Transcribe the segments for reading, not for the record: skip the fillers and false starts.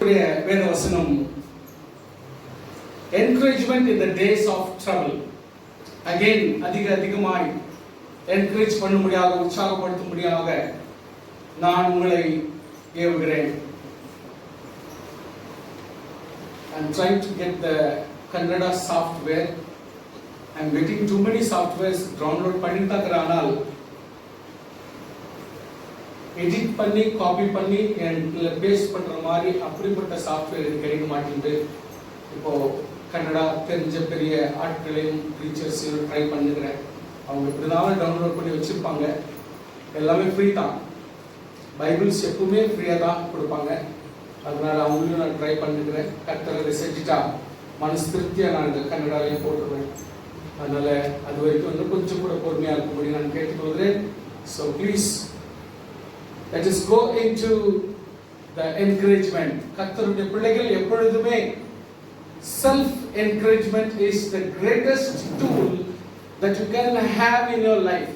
கர்த்தருடைய வேத வசனம் encouragement in the days of trouble. Again அதிகமாய் என்கரேஜ் பண்ணும்படியாக உற்சாகப்படுத்தும்படியாக நான் உங்களை ஏவுகிறேன். I'm trying to get the Kannada software. I'm getting too many softwares download பண்ணிட்டாங்கறானால் எடிட் பண்ணி காப்பி பண்ணி பேஸ்ட் பண்ற மாதிரி அப்படிப்பட்ட சாஃப்ட்வேர் கிடைக்க மாட்டேங்குது. இப்போ கன்னடா தெரிஞ்ச பெரிய ஆட்களையும் டீச்சர்ஸையும் ட்ரை பண்ணுகிறேன். அவங்க இப்படிதான் டவுன்லோட் பண்ணி வச்சிருப்பாங்க. எல்லாமே ஃப்ரீ தான். பைபிள்ஸ் எப்பவுமே ஃப்ரீயாக தான் கொடுப்பாங்க. அதனால அவங்களையும் நான் ட்ரை பண்ணுகிறேன். கர்த்தரை செஞ்சுட்டா மனசு திருப்தியாக நான் இந்த கன்னடாலையும் போட்டுருவேன். அதனால அது வரைக்கும் வந்து கொஞ்சம் கூட பொறுமையாக இருக்கும்படி நான் கேட்டுக்கொள்கிறேன். So please let us go into the encouragement. கர்த்தருடைய பிள்ளைகள் எப்பொழுதுமே self encouragement is the greatest tool that you can have in your life.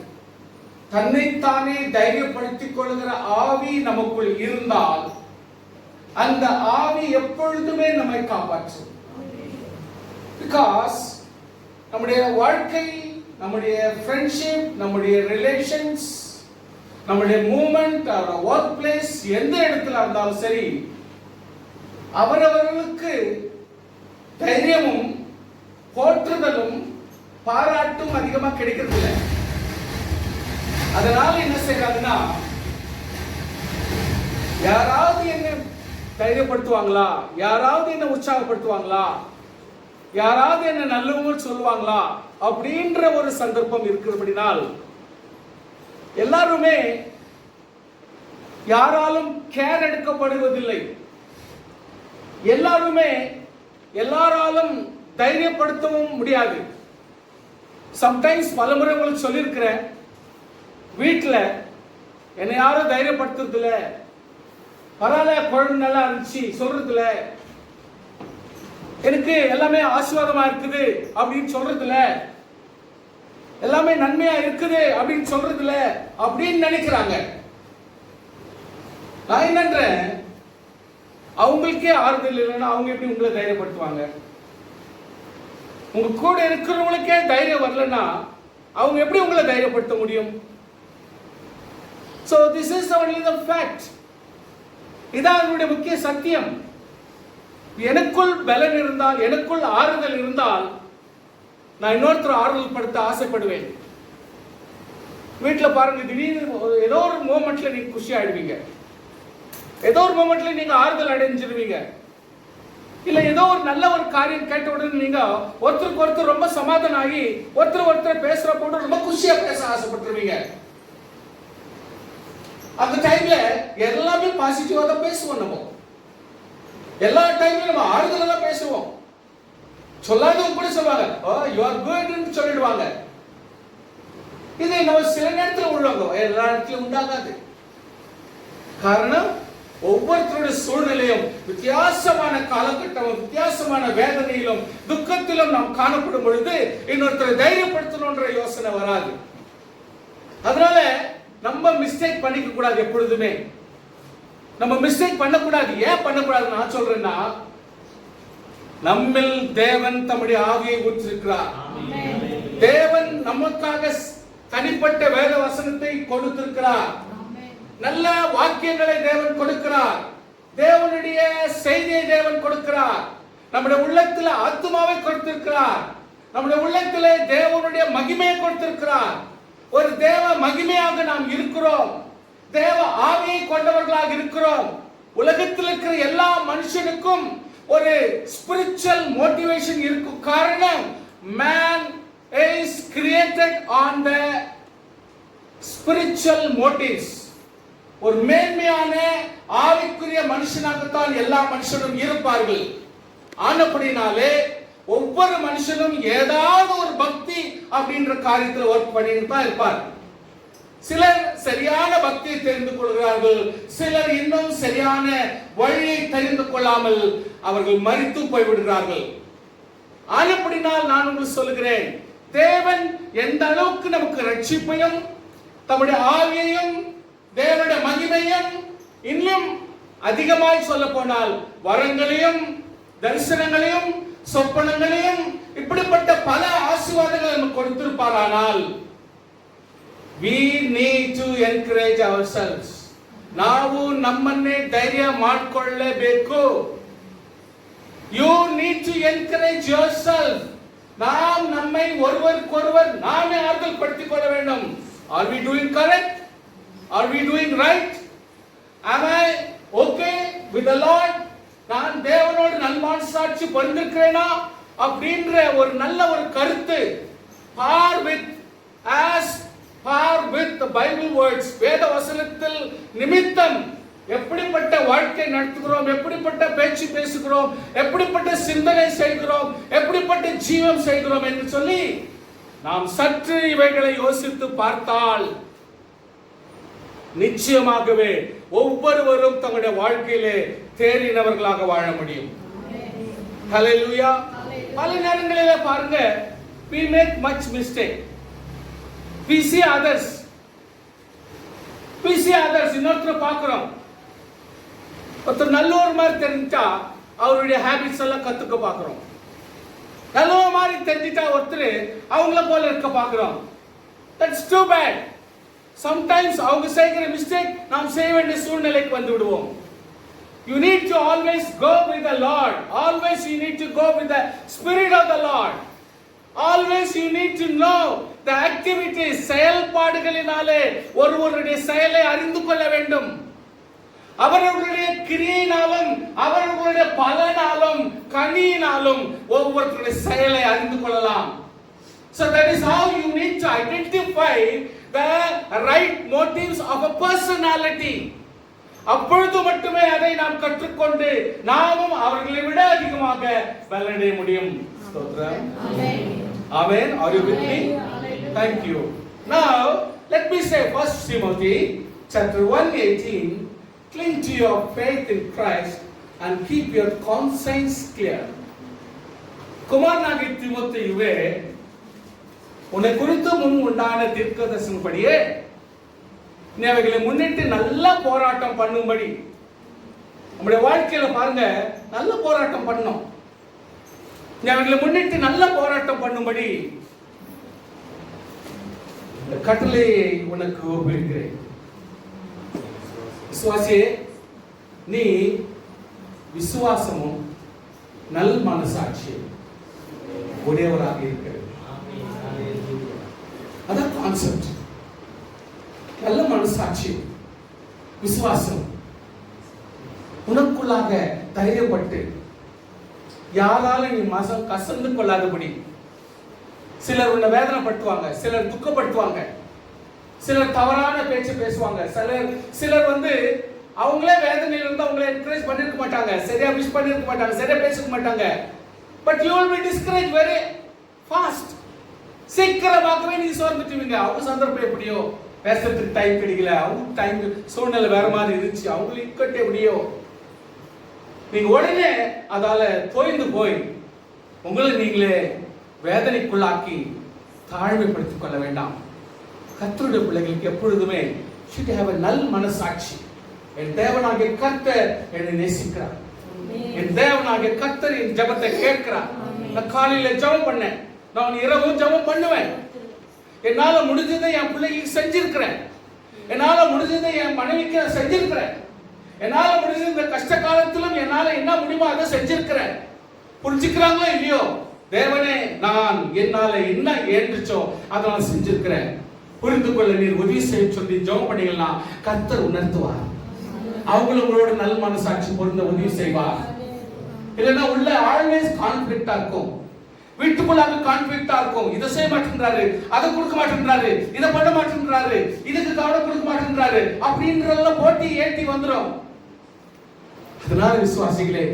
தன்னைத்தானே தைரியப்படுத்திக் கொள்கிற ஆவி நமக்குள் இருந்தால் அந்த ஆவி எப்பொழுதுமே நம்மை காப்பாற்றும். Because நம்முடைய வாழ்க்கை, நம்முடைய friendship, நம்முடைய relations, நம்முடைய மூவ்மெண்ட், ஒர்க் பிளேஸ், எந்த இடத்துல இருந்தாலும் சரி, அவரவர்களுக்கு தைரியமும் போற்றுதலும் பாராட்டும் அதிகமா கிடைக்கிறது இல்லை. அதனால என்ன செய்யறாங்கன்னா, யாராவது என்ன தைரியப்படுத்துவாங்களா, யாராவது என்ன உற்சாகப்படுத்துவாங்களா, யாராவது என்ன நல்லவங்க சொல்லுவாங்களா அப்படின்ற ஒரு சந்தர்ப்பம் இருக்கிறபடினால் எல்லாருமே யாராலும் கேர் எடுக்கப்படுவதில்லை. எல்லாராலும் தைரியப்படுத்தவும் முடியாது. சம்டைம்ஸ் பலமுறை உங்களுக்கு சொல்லியிருக்கிறேன், வீட்டில் என்னை யாரும் தைரியப்படுத்துறது இல்லை, பரவாயில்ல குழந்தை நல்லா இருந்துச்சு சொல்றது இல்லை, எனக்கு எல்லாமே ஆசீர்வாதமா இருக்குது அப்படின்னு சொல்றது இல்லை, எல்லாமே நன்மையா இருக்குது அப்படின்னு சொல்றது இல்ல அப்படின்னு நினைக்கிறாங்க. நான் என்னன்றேன், அவங்களுக்கே ஆறுதல் இல்லைன்னா அவங்க எப்படி உங்களை தைரியப்படுத்துவாங்க? உங்க கூட இருக்கிறவங்களுக்கே தைரியம் வரலன்னா அவங்க எப்படி உங்களை தைரியப்படுத்த முடியும்? So this is only the fact. இதான் அவருடைய முக்கிய சத்தியம். எனக்குள் பலன் இருந்தால், எனக்குள் ஆறுதல் இருந்தால் நான் இன்னொருத்தர் ஆறுதல் படுத்த ஆசைப்படுவேன். வீட்டில் பாருங்க, திடீர்னு ஏதோ ஒரு மூமெண்ட்ல நீங்க குஷி ஆயிடுவீங்க, ஏதோ ஒரு மூமெண்ட்ல நீங்க ஆறுதல் அடைஞ்சிருவீங்க. இல்ல ஏதோ ஒரு நல்ல ஒரு காரியம் கேட்ட உடனே நீங்க ஒருத்தருக்கு ஒருத்தர் ரொம்ப சமாதானம் ஆகி ஒருத்தர் பேசுற போது ரொம்ப குஷியா பேச ஆசைப்பட்டுருவீங்க. அந்த டைம்ல எல்லாமே பாசிட்டிவா தான் பேசுவோம். நம்ம எல்லா டைம்லயும் நம்ம ஆறுதலா தான் பேசுவோம். சொல்லாதவங்க கூட சொல்லுவாங்க, யூ ஆர் குட்னு சொல்லிடுவாங்க. இது நம்ம சில நேரத்தில் உள்ளவங்க, எல்லா இடத்துலயும் உண்டாகாது. காரணம், ஒவ்வொருத்தருடைய சூழ்நிலையும் வித்தியாசமான காலகட்டம், வித்தியாசமான வேதனையிலும் துக்கத்திலும் நாம் காணப்படும் பொழுது இன்னொருத்தரை தைரியப்படுத்தணும்ன்ற யோசனை வராது. அதனால நம்ம மிஸ்டேக் பண்ணிக்க கூடாது. எப்பொழுதுமே நம்ம மிஸ்டேக் பண்ணக்கூடாது. ஏன் பண்ணக்கூடாது நான் சொல்றேன்னா, நம்மில் தேவன் தம்முடைய ஆவியை ஊற்றிருக்கிறார். தேவன் நமக்காக தனிப்பட்ட வேத வசனத்தை கொடுத்திருக்கிறார். நல்ல வாக்கியங்களை தேவன் கொடுக்கிறார். தேவனுடைய செய்தியை தேவன் கொடுக்கிறார். நம்முடைய உள்ளத்தில் ஆத்துமாவை கொடுத்திருக்கிறார். நம்முடைய உள்ளத்திலே தேவனுடைய மகிமையை கொடுத்திருக்கிறார். ஒரு தேவ மகிமையாக நாம் இருக்கிறோம். தேவ ஆவியை கொண்டவர்களாக இருக்கிறோம். உலகத்தில் இருக்கிற எல்லா மனுஷனுக்கும் ஒரு ஸ்பிரிச்சுவல் மோட்டிவேஷன் இருக்கும். காரணம், man is created on the spiritual motives. ஒரு மேன்மையான ஆவிக்குரிய மனுஷனாகத்தான் எல்லா மனுஷனும் இருப்பார்கள். ஆனபடினாலே ஒவ்வொரு மனுஷனும் ஏதாவது ஒரு பக்தி அப்படின்ற காரியத்தில் ஒர்க் பண்ணிட்டு தான் இருப்பார். சிலர் சரியான பக்தியை தெரிந்து கொள்கிறார்கள், சிலர் இன்னும் சரியான வழியை தெரிந்து கொள்ளாமல் அவர்கள் மரித்து போய்விடுகிறார்கள். ஆனபடினால் நான் உங்களுக்கு சொல்லுகிறேன், தேவன் எந்த அளவுக்கு நமக்கு ரட்சிப்பையும் தம்முடைய ஆவியையும் தேவனுடைய மகிமையும் இன்னும் அதிகமாய் சொல்ல போனால் வரங்களையும் தரிசனங்களையும் சொப்பனங்களையும் இப்படிப்பட்ட பல ஆசீர்வாதங்களை நமக்கு கொடுத்திருப்பாரானால் we need to encourage ourselves. ನಾವು ನಮ್ಮನ್ನೇ ಧೈರ್ಯ ಮಾಡಿಕೊಳ್ಳಬೇಕು. You need to encourage yourself. நாம் நம்மை ஒருவருக்கொருவர் நாமே ஆறுதல் படுத்திக் கொள்ள வேண்டும். Are we doing correct? Are we doing right? Am I okay with the Lord? நான் தேவனோடு நல்மனசாட்சி கொண்டிருக்கிறேனா அப்படின்ற ஒரு நல்ல ஒரு கருத்து par with the Bible words, வேத வசனத்தில் நிமித்தம் எப்படிப்பட்ட வாழ்க்கை நடத்துகிறோம், எப்படிப்பட்ட பேச்சு பேசுகிறோம், எப்படிப்பட்ட சிந்தனை செய்கிறோம், எப்படிப்பட்ட ஜீவம் செய்கிறோம் என்று சொல்லி நாம் சற்று இவைகளை யோசித்து பார்த்தால் நிச்சயமாகவே ஒவ்வொருவரும் தங்களுடைய வாழ்க்கையிலே தேறினவர்களாக வாழ முடியும். ஹல்லேலூயா. பல நேரங்களிலே பாருங்க, we make much mistake. We see others. இன்னொருத்தர பார்க்கிறோம். ஒருத்தர் நல்லோர் மாதிரி தெரிஞ்சா அவருடைய ஹேபிட்ஸ் எல்லாம் கத்துக்க பார்க்கிறோம். நல்லோர் மாதிரி தெரிஞ்சிட்டா ஒருத்தர் அவங்கள போல இருக்க பார்க்கிறோம். That's too bad. Sometimes அவங்க செய்கிற மிஸ்டேக் நாம் செய்ய வேண்டிய சூழ்நிலைக்கு வந்து விடுவோம். You need to always go with the Lord. Always you need to go with the Spirit of the Lord. Always you need to know the activities. செயல்பாடுகளினாலே ஒருவருடைய செயலை அறிந்து கொள்ள வேண்டும். அவர்களுடைய கிரியையினாலும் அவர்களுடைய பலனாலும் கனியினாலும் ஒவ்வொருவருடைய செயலை அறிந்து கொள்ளலாம். So that is how you need to identify the right motives of a personality. அப்பொழுது மட்டுமே அதை நாம் கற்றுக்கொண்டு நாமும் அவர்களை விட அதிகமாக பலனடைய முடியும். ஸ்தோத்திரம். Amen. Are you with me? Thank you. Now let me say 1 Timothy chapter 1:18, cling to your faith in Christ and keep your conscience clear. குமாரனாகிய தீமோத்தேயுவே, உன்னை குறித்து முன் உண்டான தீர்க்கதரிசனப்படியே நீ அவைகளை முன்னிட்டு நல்ல போராட்டம் பண்ணும்படி. நம்முடைய வாழ்க்கையில பாருங்க, நல்ல போராட்டம் பண்ணணும். நீ அவைகளை முன்னிட்டு நல்ல போராட்டம் பண்ணும்படி இந்த கட்டளையை உனக்கு ஒப்புவிக்கிறேன். விசுவாசியே, நீ விசுவாசமும் நல் மனசாட்சியும் உடையவராக இருக்கிறது. அதான் கான்செப்ட். நல்ல மனசாட்சி, விசுவாசம் உனக்குள்ளாக தைரியப்பட்டு யாராலும் நீ மசம் கசந்து கொள்ளாதபடி. சிலர் உன்னை வேதனைப்படுத்துவாங்க, சிலர் துக்கப்படுத்துவாங்க, சிலர் தவறான பேச்சு பேசுவாங்க, சிலர் அவங்களே வேதனையில இருந்து அவங்களே என்கரேஜ் பண்ணிருக்க மாட்டாங்க, சரியா விஷ் பண்ணிருக்க மாட்டாங்க, சரியா பேசிக்க மாட்டாங்க. But you will be discourage very fast. சீக்கிரமாகவே நீ சோர்ந்துட்டுவீங்க. அவங்க சந்தர்ப்பம் எப்படியோ, பேசுறதுக்கு டைம் கிடைக்கல, அவங்க டைம் சூழ்நிலை வேற மாதிரி இருந்துச்சு, அவங்களுக்கு இக்கட்டு எப்படியோ, நீங்க உடனே அதால தோய்ந்து போய் உங்களை நீங்களே வேதனைக்குள்ளாக்கி தாழ்மைப்படுத்திக் கொள்ள வேண்டாம். கர்த்தருடைய பிள்ளைகளுக்கு எப்பொழுதுமே should have a நல் மனசாட்சி. என் தேவனாகிய கர்த்தர் என்னை நேசிக்கிறார், என் தேவனாகிய கர்த்தர் என் ஜெபத்தை கேட்கிறார். நான் காலையில ஜெபம் பண்ணேன், நான் இரவும் ஜெபம் பண்ணுவேன். என்னால முடிஞ்சதை என் பிள்ளைக்கு செஞ்சிருக்கிறேன், என்னால முடிஞ்சதை என் மனைவிக்கு செஞ்சிருக்கிறேன், என்னால முடிஞ்ச இந்த கஷ்ட காலத்திலும் என்னால என்ன முடியுமோ அதை செஞ்சிருக்கிறேன். புரிஞ்சுக்கிறாங்களோ இல்லையோ, தேவனே நான் என்னால என்ன ஏற்றுச்சோ அதை நான் செஞ்சிருக்கிறேன், புரிந்து கொள்ள நீர் உதவி செய்ய சொல்லி ஜெபம் பண்ணீங்கன்னா கர்த்தர் உணர்த்துவார். அவங்களோட நல் மனசாட்சி பொருந்த உதவி செய்வார். இல்லைன்னா உள்ள ஆல்வேஸ் கான்ஃபிளிக்டா இருக்கும், வீட்டுக்குள்ளாக கான்ஃபிளிக்டா இருக்கும். இதை செய்ய மாட்டேன்றாரு, அதை கொடுக்க மாட்டேன்றாரு, இதை பண்ண மாட்டேன்றாரு, இதுக்கு கவனம் கொடுக்க மாட்டேன்றாரு அப்படின்றதெல்லாம் போட்டி ஏற்றி வந்துடும். அதனால விசுவாசிகளே,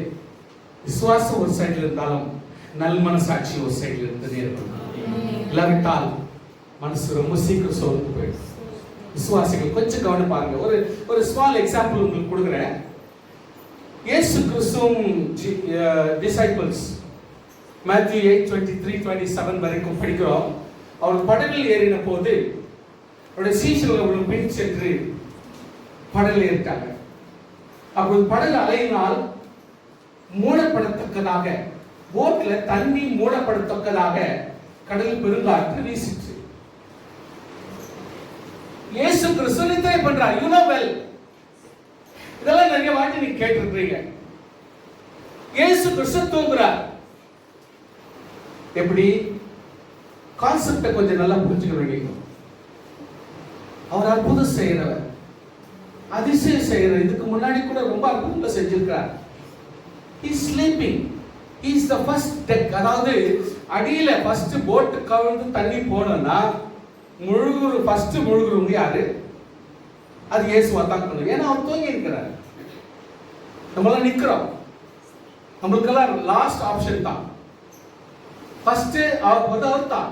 விசுவாசம் ஒரு சைடுல இருந்தாலும் நல் மனசாட்சி ஒரு சைடுல இருந்ததே இருக்கும். இல்லாவிட்டால் மனசு ரொம்ப சீக்கிரம் சோர்ந்து போயிடும். விசுவாசிகள் கொஞ்சம் கவனம் பாருங்க. ஒரு ஸ்மால் எக்ஸாம்பிள் உங்களுக்கு கொடுக்குறேன். இயேசு கிறிஸ்துவும் டிசைபிள்ஸ் Matthew 8:23-27 வரைக்கும் படிக்கிறோம். அவர் படகில் ஏறின போது அவருடைய சீஷர்கள் பின் சென்று படகில் ஏறிட்டாங்க. அப்படி படகு அலையினால் மூடப்படத்தக்கதாக, போட்ல தண்ணி மூடப்படத்தக்கதாக கடல் பெருங்காற்று வீசிச்சு. இயேசு கிறிஸ்து நித்திரை பண்றார். யூ நோ வெல், இதெல்லாம் நிறைய வாட்டி நீங்க கேட்டிருக்கீங்க. இயேசு கிறிஸ்து தூங்குறார். எப்படி? கான்செப்டை கொஞ்சம் நல்லா புரிஞ்சுக்க வேண்டிய. அவர் அற்புதம் செய்கிறவர், அதிசயம் செய்கிறவர். இதுக்கு முன்னாடி கூட ரொம்ப அற்புதங்களை செஞ்சிருக்கிறார். He is sleeping. He is the first deck. அதாவது அடியில ஃபர்ஸ்ட் போட் கவிழ்ந்து தண்ணி போனோம்னா ஃபர்ஸ்ட் முழுகுறவங்க யாரு? அது இயேசுவா தான் பண்ணுங்க. ஏன்னா அவர் தூங்கி இருக்கிறார். நம்மளாம் நிக்கிறோம். நம்மளுக்கெல்லாம் லாஸ்ட் ஆப்ஷன் தான். ஃபர்ஸ்ட் அவர் தான்.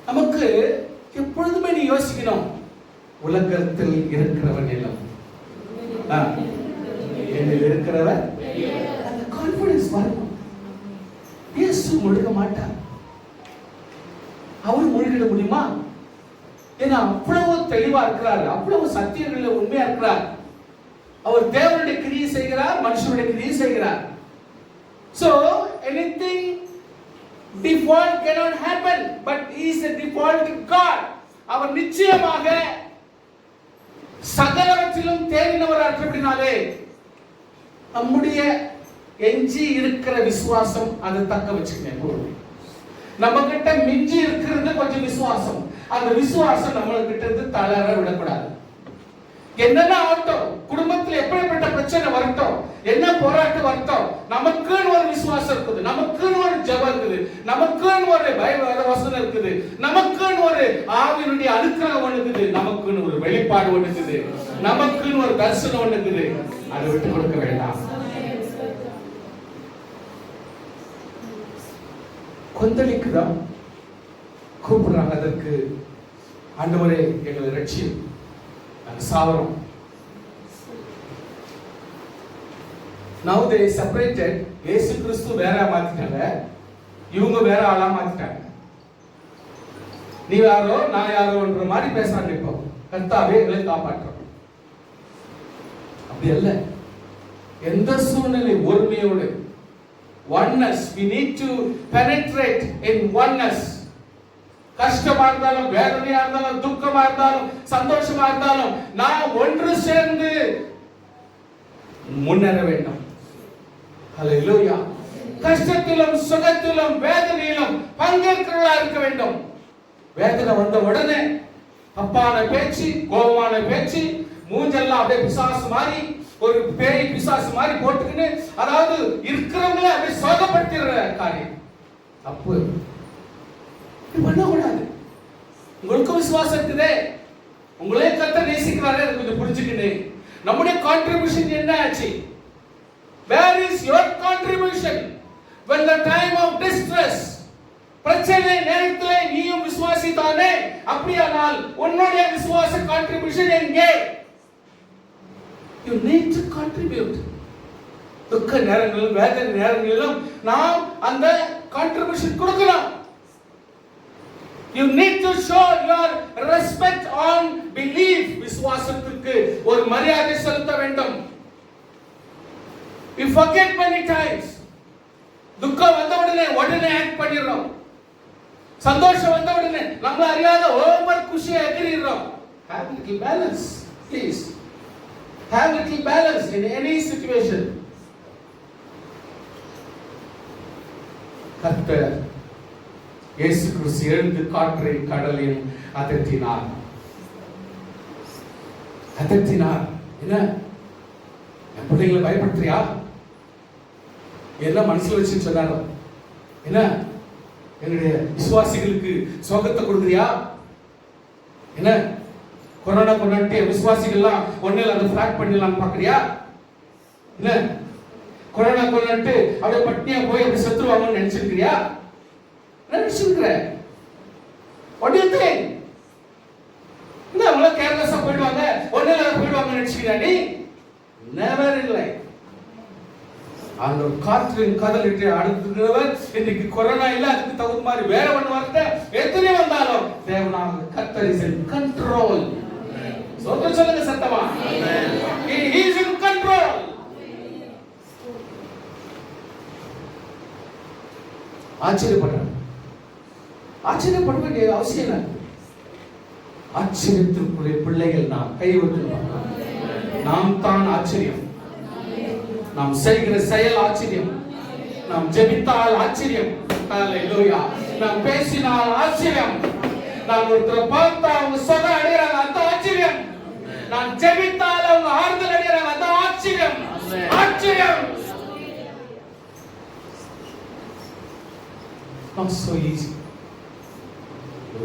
நமக்கு எப்பொழுதுமே நீ யோசிக்கணும், உலகத்தில் இருக்கிறவன் எல்லாம் என்னில் இருக்கிறவர், அந்த கான்ஃபிடன்ஸ் வரணும். இயேசு முழுக மாட்டார். அவர் முழுகிட முடியுமா? ஏன்னா அவ்வளவு தெளிவா இருக்கிறார், அவ்வளவு சத்தியங்களில் உண்மையா இருக்கிறார். அவர் தேவனுடைய கிரியை செய்கிறார், மனுஷனுடைய கிரியை செய்கிறார். So anything default cannot happen, but he is a default God. அவர் நிச்சயமாக சகலவற்றிலும் தேறினவர் அப்படினாலே நம்முடைய எஞ்சி இருக்கிற விசுவாசம் அதை தக்க வச்சுக்கணும். நம்ம கிட்ட மிஞ்சி இருக்கிறது கொஞ்சம் விசுவாசம். அந்த விசுவாசம் நம்ம கிட்ட இருந்து தளர விடக்கூடாது. என்னென்ன ஆகட்டும், குடும்பத்தில் எப்படிப்பட்ட பிரச்சனை வரட்டும், என்ன போராட்டம் வரட்டும், நமக்குன்னு ஒரு விசுவாசம் இருக்குது, நமக்குன்னு ஒரு ஜெபம் இருக்குது, நமக்குன்னு ஒரு பைபிள் வசனம் இருக்குது, நமக்குன்னு ஒரு ஆவியினுடைய அனுக்கிரகம் ஒண்ணு இருக்குது, நமக்குன்னு ஒரு வெளிப்பாடு ஒண்ணு இருக்குது, நமக்குன்னு ஒரு தரிசனம் ஒண்ணு இருக்குது. அதை விட்டு கொடுக்க வேண்டாம். கொந்தளிக்குதான் கூப்பிடுறாங்க. அதற்கு ஆண்டவரே எங்களை ரட்சியும், சாவரம். Now they separated. இயேசு கிறிஸ்து வேற மாத்திட்டாங்க, இவங்க வேற ஆளா மாத்திட்டாங்க. நீ யாரோ நான் யாரோன்ற மாதிரி பேசுறாங்க. இப்போ கர்த்தாவே எங்களை காப்பாற்றும். அப்படி அல்ல. எந்த சூழ்நிலை ஒருமையோடு, oneness, we need to penetrate in oneness. கஷ்டமா இருந்தாலும், வேதனையா இருந்தாலும், துக்கமா இருந்தாலும், சந்தோஷமா இருந்தாலும் நாம் ஒன்று சேர்ந்து முன்னேற வேண்டும். ஹல்லேலூயா. கஷ்டத்திலும் சுகத்திலும் வேதனையிலும் பங்கேற்கிறவர்களா இருக்க வேண்டும். வேதனை வந்த உடனே தப்பான பேச்சு, கோபமான பேச்சு, மூஞ்செல்லாம் அப்படியே பிசாசு மாதிரி, ஒரு பேய் பிசாசு மாதிரி போட்டுக்கின்னு, அதாவது இருக்கிறவங்களே அப்படியே சோகப்படுத்திடுற காரியம் தப்பு. பண்ணக்கூடாது. உங்களுக்கு விசுவாசம் இருக்குதே, உங்களே கர்த்தர் நேசிக்கிறாரே, கொஞ்சம் புரிஞ்சுக்கிட்டு நம்முடைய கான்ட்ரிபியூஷன் என்ன ஆச்சு? Where is your contribution when the time of distress, பிரச்சனை நேரத்திலே நீயும் விசுவாசித்தானே? அப்படியானால் உன்னுடைய விசுவாச கான்ட்ரிபியூஷன் எங்கே? You need to contribute. துக்க நேரங்களிலும் வேதனை நேரங்களிலும் நாம் அந்த கான்ட்ரிபியூஷன் கொடுக்கலாம். You need to show your respect on belief. விசுவாசத்துக்கு ஒரு மரியாதை செலுத்த வேண்டும். We forget many times. துக்கம் வந்த உடனே ஆக்ட் பண்ணிடுறோம். சந்தோஷம் வந்த உடனே நம்ம அறியாத ஓவர் குஷியா எகிரிடுறோம். Have little balance, please. Have little balance in any situation. கர்த்தர் இயேசு கிறிஸ்து எழுந்து காற்றையும் கடலையும் அதட்டினார். என்ன என் பிள்ளைங்களை பயப்படுத்துறியா? என்ன மனசுல வச்சு சொன்னாரோ? என்ன என்னுடைய விசுவாசிகளுக்கு சோகத்தை கொடுக்குறியா? என்ன கொரோனா கொண்டாட்டு விசுவாசிகள்லாம் ஒன்னில் அதை ஃபிளாக் பண்ணிடலாம்னு பாக்குறியா? என்ன கொரோனா கொண்டாட்டு அப்படியே பட்டினியா போய் அப்படி செத்துருவாங்கன்னு நினைச்சிருக்கிறியா? நினைச்சிருக்கிற? What do you think? என்ன அவங்கள கேர்லெஸ்ஸா போயிடுவாங்க, ஒன்னில் போயிடுவாங்க நினைச்சிருக்கியா நீ? Never in life. அந்த காற்றின் கதலிட்டு அடுத்துகிறவர் இன்னைக்கு கொரோனா இல்ல, அதுக்கு தகுந்த மாதிரி வேற ஒண்ணு வரட்ட எத்தனை வந்தாலும் தேவனாக கர்த்தர் இஸ் இன் கண்ட்ரோல். சொல்லுங்க சத்தமா. He is in control. ஆச்சரியப்படுறாங்க. ஆச்சரியப்பட வேண்டிய அவசியம் இல்லை. ஆச்சரியத்திற்குரிய பிள்ளைகள் நாம் கைவிட்டு நாம் தான் ஆச்சரியம். நாம் செய்கிற செயல் ஆச்சரியம். நாம் ஜெபித்தால் ஆச்சரியம். ஹல்லேலூயா. நாம் பேசினால் ஆச்சரியம். நான் ஒருத்தரை பார்த்தா அவங்க சுகம் அடைகிறாங்க, அந்த ஆச்சரியம். நான் ஜெபித்தால் அவங்க ஆறுதல் அடைகிறாங்க, அந்த ஆச்சரியம். ஆச்சரியம். Not so easy.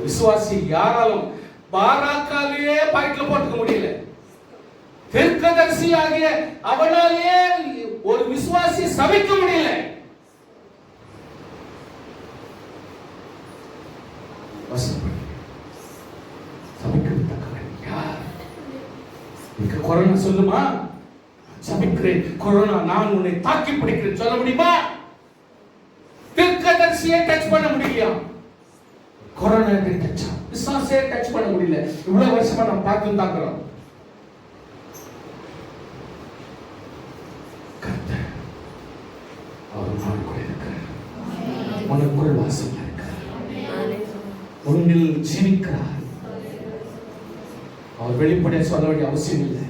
விசுவாசி யாராலும் பாராக்காலேயே பாயிட்ல போட்டுக்க முடியல. தீர்க்கதரிசியாகிய அவனாலேயே ஒரு விசுவாசி சபிக்க முடியல. கொரோனா சொல்லுமா? சபிக்கிறேன், கொரோனா நான் உன்னை தாக்கி பிடிக்கிறேன் சொல்ல முடியுமா? தீர்க்கதரிசியை டச் பண்ண முடியலையா? கொரோனா டச் விசுவாசியை டச் பண்ண முடியல. இவ்வளவு வருஷமா நம்ம பார்த்து தாக்குறோம். கர்த்தர் அவர் நாளுக்குள் இருக்கிறார். உனக்குள் வாசம் இருக்கிறார். உன்னில் ஜீவிக்கிறார். அவர் வெளிப்படையாக சொல்ல வேண்டிய அவசியம் இல்லை.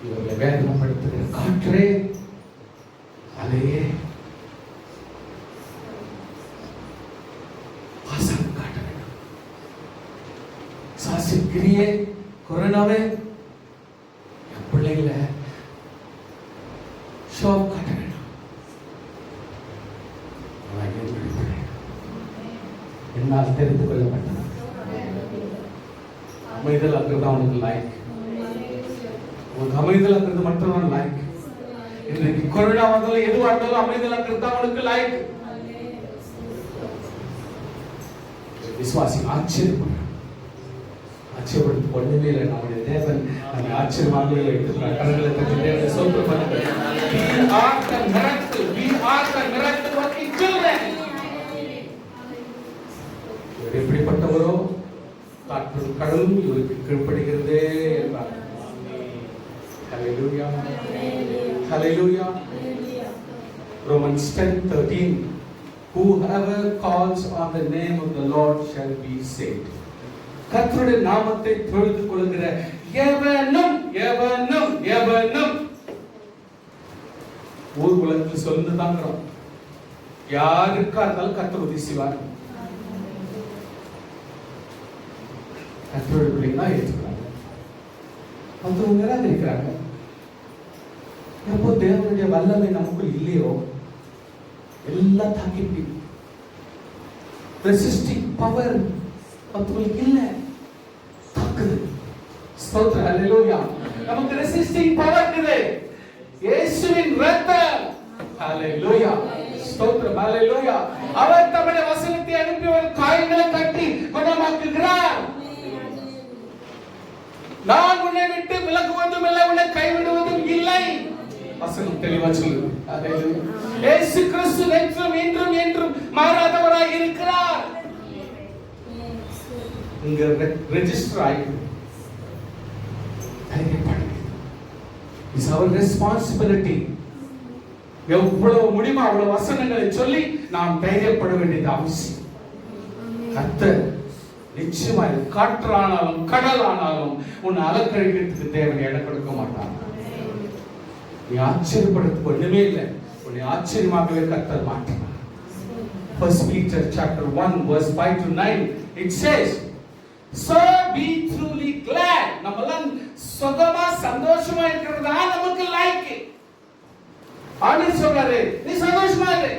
இவர்களை வேதனைப்படுத்துகிற காற்றே அலையே வாசம் காட்ட வேண்டும். சாசிக்கிரியே கொரோனாவே என் பிள்ளைகளை ஷோ காட்ட வேண்டும். என்னால் தெரிந்து கொள்ளப்பட்டது. அமைதல் இருக்கிறது அவனுக்கு லைக். ஒரு அமைதல் இருக்கிறது மற்றவன் லைக். இன்றைக்கு கொரோனா வந்தாலும் எதுவாக இருந்தாலும் அமைதல் இருக்கிறது அவனுக்கு லைக். விசுவாசி ஆச்சரியப்படுறான். ஆச்சரியப்படுத்து ஒண்ணுமே இல்லை. நம்முடைய தேவன் நம்மை ஆச்சரியமாகவே வைத்திருக்கிறார். கரங்களை தட்டி தேவனை ஸ்தோத்திரம் பண்ணுங்க. We are the miracle. We are the miracle working children. எப்படிப்பட்டவரோ காற்றும் கடலும் இவருக்கு கீழ்ப்படுகிறதே என்றார். Hallelujah. Hallelujah. Romans 10:13. Whoever calls on the name of the Lord shall be saved. கர்த்தருடைய நாமத்தை தொழுது கொள்கிற எவனும் எவனும் எவனும் ஊர் உலகத்தில் சொல்லி தாங்கிறோம். யாருக்கா இருந்தாலும் கர்த்தர் உதவி செய்வார். கர்த்தருடைய பிள்ளைங்களா ஏற்றுக்கிறாங்க. மற்றவங்க நிராகரிக்கிறாங்க. எப்போ தேவனுடைய வல்லமை நமக்குள் இல்லையோ எல்லாம் தாக்கி ரெசிஸ்டிங் பவர் மற்றவங்களுக்கு இல்லை, தாக்குது. ஸ்தோத்திரம். ஹல்லேலூயா. நமக்கு ரெசிஸ்டிங் பவர் இருக்குது. இயேசுவின் இரத்தம். ஹல்லேலூயா. ஸ்தோத்திரம். ஹல்லேலூயா. அவர் தம்முடைய வசனத்தை அனுப்பி ஒரு காயங்களை கட்டி குணமாக்குகிறார். நான் உன்னை விட்டு விலகுவதும் இல்லை, உன்னை கைவிடுவதும் இல்லை. வசனம் தெளிவா சொல்லுது. ஹல்லேலூயா. இயேசு கிறிஸ்து நேற்றும் இன்றும் என்றும் மாறாதவராய் இருக்கிறார். இங்க ரெஜிஸ்டர் ஆயிடுது. இட்ஸ் அவர் ரெஸ்பான்சிபிலிட்டி. எவ்வளவு முடியுமோ அவ்வளவு வசனங்களை சொல்லி நாம் தைரியப்பட வேண்டியது அவசியம். கர்த்தர் நிச்சயமாய் காற்றானாலும் கடல் ஆனாலும் உன்னை அலக்கழிக்கிறதுக்கு தேவனை இடம் கொடுக்க மாட்டான். நீ ஆச்சரியப்படுறதுக்கு ஒண்ணுமே இல்லை. உன்னை ஆச்சரியமாகவே கர்த்தர் மாட்டார். First Peter chapter 1 verse 5 to 9 it says, so be truly glad. நம்மலாம் சுகமா சந்தோஷமா இருக்கிறதா நமக்கு லைக். ஆண்டவர் சொல்றாரு, நீ சந்தோஷமா இரு.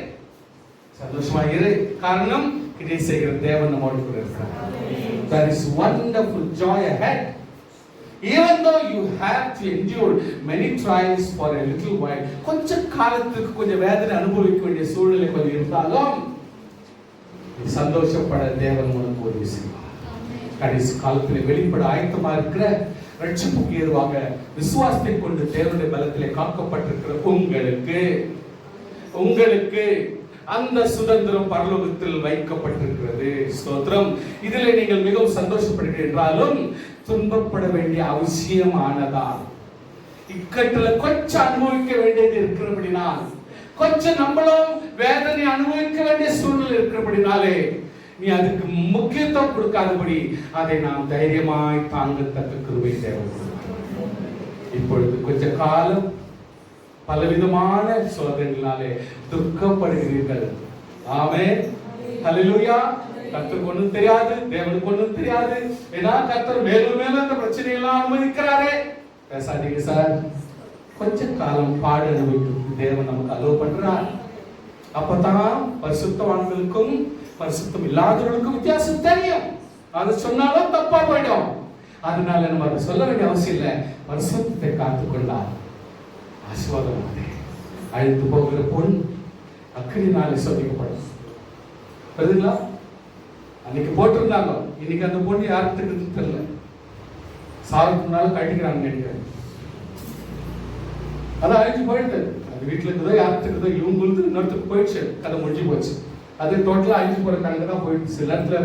சந்தோஷமா இரு. காரணம் கிரியை செய்கிற தேவன் நம்மோடு கூட இருக்கிறார். There is wonderful joy ahead. Even though you have to endure many trials for a little while. கொஞ்ச காலத்துக்கு கொஞ்சம் வேதனை அனுபவிக்க வேண்டிய சூழ்நிலை கொஞ்சம் இருந்தாலும் சந்தோஷப்பட தேவன் உனக்கு உதவி செய்வார். கடைசி காலத்தில் வெளிப்பட ஆயத்தமா இருக்கிற ரட்சிப்புக்கு ஏதுவாக விசுவாசத்தை கொண்டு தேவனுடைய பலத்திலே காக்கப்பட்டிருக்கிற உங்களுக்கு அந்த சுதந்திரம் பரலோகத்தில் வைக்கப்பட்டிருக்கிறது. ஸ்தோத்திரம். இதில் நீங்கள் மிகவும் சந்தோஷப்படுகிறீர்கள் என்றாலும் துன்பப்பட வேண்டிய அவசியமானதா? இக்கட்டில் கொஞ்சம் அனுபவிக்க வேண்டியது இருக்கிறபடினால் கொஞ்சம் நம்மளும் வேதனை அனுபவிக்க வேண்டிய சூழ்நிலை இருக்கிறபடினாலே நீ அதுக்கு முக்கியத்துவம் கொடுக்காதபடி அதை நாம் தைரியமாய் தாங்கத்தக்க கிருபை தேவை. இப்பொழுது கொஞ்ச காலம் பலவிதமான சோதனைகளாலே துக்கப்படுகிறீர்கள். ஆமென், ஹல்லேலூயா. கர்த்தருக்கு ஒண்ணும் தெரியாது, தேவனுக்கு ஒண்ணும் தெரியாது. ஏன்னா கர்த்தர் மேலும் மேலும் அந்த பிரச்சனையெல்லாம் அனுமதிக்கிறாரே. பேசாதீங்க சார், கொஞ்ச காலம் பாடு அனுபவிக்கும் தேவன் நமக்கு அலோவ் பண்றார். அப்பதான் பரிசுத்தவான்களுக்கும் பரிசுத்தம் இல்லாதவர்களுக்கும் வித்தியாசம் தெரியும். அது சொன்னாலும் தப்பா போயிடும். அதனால நம்ம அதை சொல்ல வேண்டிய அவசியம் இல்லை. பரிசுத்தத்தை காத்துக்கொண்டார் ஆசீர்வாதம். அழிந்து போகிற பொன் அக்கினினாலே சோதிக்கப்படும். புரியுதுங்களா? அன்னைக்கு போட்டிருந்தாங்க, இன்னைக்கு அந்த பொண்ணு யாருக்கு தெரியல. சாவுக்குனால கட்டிக்கிறாங்க நினைக்கிறேன். அதான் அழிஞ்சு போயிடுது. அது வீட்டுல இருக்குதோ யாருக்கு இருக்குதோ இவங்களுக்கு இன்னொருத்துக்கு போயிடுச்சு, கதை முடிஞ்சு போச்சு. அது டோட்டலா அழிஞ்சு போற கணக்கு தான் போயிடுச்சு. சில நேரத்துல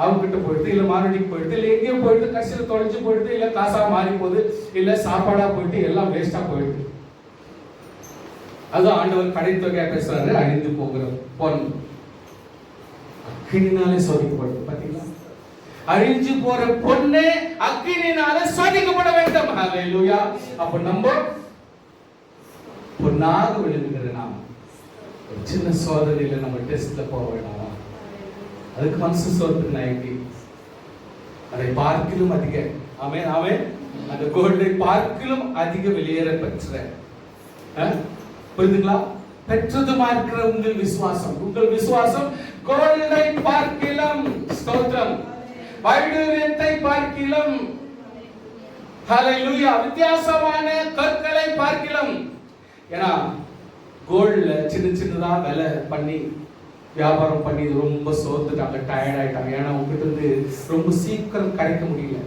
அவங்க கிட்ட போயிடுது, இல்ல மாரடிக்கு போயிடுது, இல்ல எங்கேயோ போயிடுது, கடைசியில் தொலைஞ்சு போயிடுது, இல்ல காசா மாறி போகுது, இல்ல சாப்பாடா போயிட்டு எல்லாம் வேஸ்டா போயிடுது. அதுவும் ஆண்டவர் கடை தொகையா பேசுறாரு, அழிந்து போகிற பொன் அக்கினினாலே சோதிக்கப்படுது. பாத்தீங்களா? அழிஞ்சு போற பொண்ணே அக்கினினாலே சோதிக்கப்பட வேண்டும். ஹல்லேலூயா. அப்ப நம்ம பொன்னாக விளங்குகிற நாம் ஒரு சின்ன சோதனையில நம்ம டெஸ்ட்ல போக வேண்டாமா? அதுக்கு மனசு சோதனை எப்படி? அதை பார்க்கிலும் அதிக, ஆமென் ஆமென், அந்த கோல்டை பார்க்கிலும் அதிக வெளியேற பெற்ற, புரியுதுங்களா? பெற்றதுமா இருக்கிற உங்கள் விசுவாசம் கோல்டை பார்க்கிலும், ஸ்தோத்திரம், வைடூரியத்தை பார்க்கிலும், ஹல்லேலூயா, வித்தியாசமான கற்களை பார்க்கிலும். ஏன்னா கோல்ட்ல சின்ன சின்னதா விலை பண்ணி வியாபாரம் பண்ணி ரொம்ப சோர்ந்துட்டாங்க, டயர்ட் ஆயிட்டாங்க. ஏன்னா உங்ககிட்ட இருந்து ரொம்ப சீக்கிரம் கிடைக்க முடியல.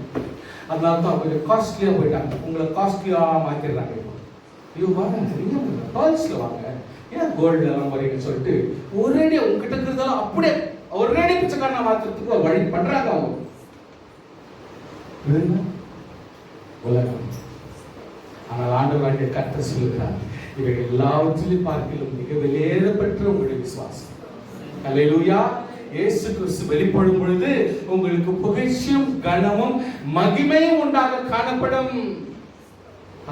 அதனால தான் கொஞ்சம் காஸ்ட்லியா போயிட்டாங்க. உங்களை காஸ்ட்லியா மாத்திடுறாங்க. ஐயோ வாங்க, பேர்ல்ஸ்ல வாங்க, ஏன் கோல்ட்ல எல்லாம் வரீங்கன்னு சொல்லிட்டு ஒரேடியா உங்ககிட்ட இருக்கிறதாலும் அப்படியே ஒரேடியா பிச்சைக்காரனா மாத்துறதுக்கு ஒரு வழி பண்றாங்க அவங்க. உலகம். ஆனால் ஆண்டவராகிய கர்த்தர் சொல்லுகிறார், இவைகள் எல்லாவற்றிலும் பார்க்கிலும் மிக வெளியேற பெற்ற உங்களுடைய விசுவாசம். ஹல்லேலூயா. இயேசு கிறிஸ்து வெளிப்படும் பொழுது உங்களுக்கு புகழ்ச்சியும் கனமும் மகிமையும் உண்டாக காணப்படும்.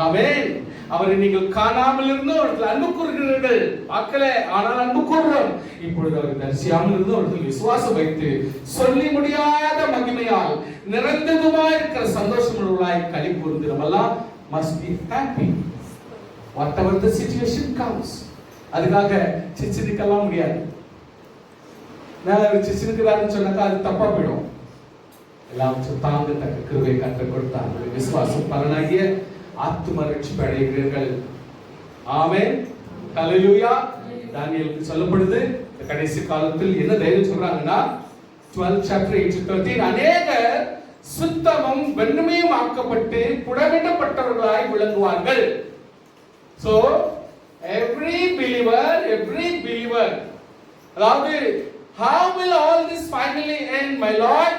ஆமென். அவரை நீங்கள் காணாமல் இருந்தும் அவர்கள் அன்பு கூறுகிறீர்கள். பார்க்கல, ஆனால் அன்பு கூறுறோம். இப்பொழுது அவர் தரிசியாமல் இருந்தும் அவர்கள் விசுவாசம் வைத்து சொல்லி முடியாத மகிமையால் நிறைந்ததுமா இருக்கிற சந்தோஷம் உள்ளவர்களாய் களி கூர்ந்து நம்மெல்லாம் must be happy whatever the situation comes. அதுக்காக சிச்சிருக்கலாம் முடியாது. மேல சிச்சிருக்கிறாருன்னு சொன்னாக்கா அது தப்பா போயிடும். எல்லாம் தாங்கத்தக்க கிருபை கற்றுக் கொடுத்தார். விசுவாசம் பலனாகிய ஆத்தும ரட்சிப்பு அடைகிறீர்கள். ஆமென், ஹல்லேலூயா. தானியேலுக்கு சொல்லப்படுது, கடைசி காலத்தில் என்ன தைரியம் சொல்றாங்கன்னா 12 chapter 8-13, அநேகர் சுத்தமும் வெண்மையும் ஆக்கப்பட்டு புடமிடப்பட்டவர்களாய் விளங்குவார்கள். So every believer, அதாவது how will all this finally end, my Lord?